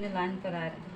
Line पर आ रहे हैं।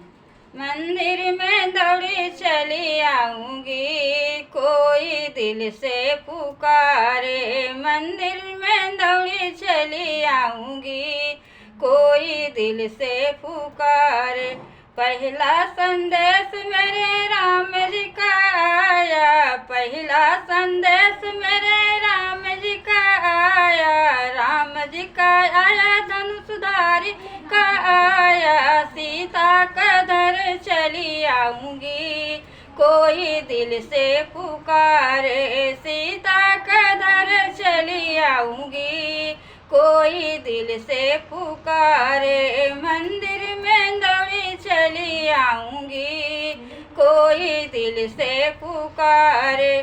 मंदिर में दौड़ी चली आऊंगी, कोई दिल से पुकारे। मंदिर में दौड़ी चली आऊंगी, कोई दिल से पुकारे। पहला संदेश मेरे राम जी का आया, पहला संदेश मेरे राम जी का आया। राम जी का आया, धनुषधारी का आया। सीता का धर चली आऊंगी, कोई दिल से पुकारे। सीता का धर चली आऊंगी, कोई दिल से पुकारे। मंदिर में दौड़ी चली आऊंगी, कोई दिल से पुकारे।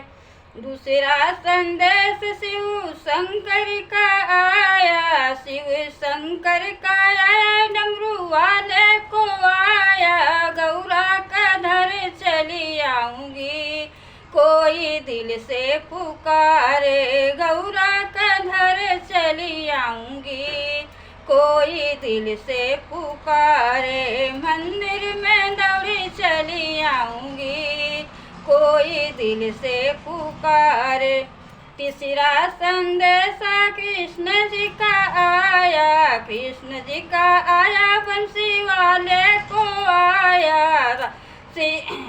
दूसरा संदेश शिव शंकर का आया, शिव शंकर का आया। डमरू वाले को आया, गौरा का धर चली आऊंगी, कोई दिल से पुकारे। गौरा का धर चली आऊंगी, कोई दिल से पुकारे। मंदिर में दौड़ी चली आऊंगी, कोई दिल से पुकारे। तीसरा संदेश कृष्ण जी का आया, कृष्ण जी का आया। बंसी वाले को आया,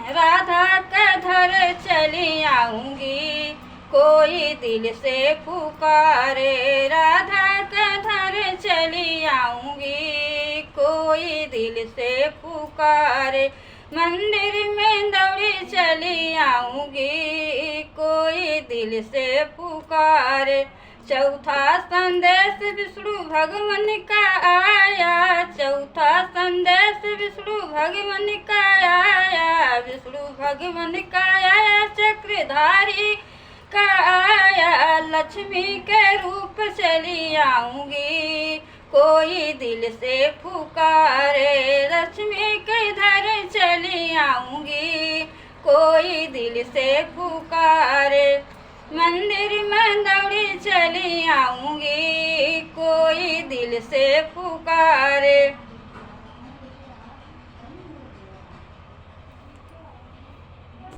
राधा का धर चली आऊंगी, कोई दिल से पुकारे। राधा का धर चली आऊंगी, कोई दिल से पुकारे। मंदिर में दौड़ी चली आऊंगी, कोई दिल से पुकारे। चौथा संदेश विष्णु भगवान का आया, चौथा संदेश विष्णु भगवान का आया। विष्णु भगवान का आया, चक्रधारी का आया। लक्ष्मी के रूप चली आऊंगी, कोई दिल से पुकारे। लक्ष्मी के धर चली आऊंगी, कोई दिल से पुकारे। मंदिर में दौड़ी चली आऊंगी, कोई दिल से पुकारे।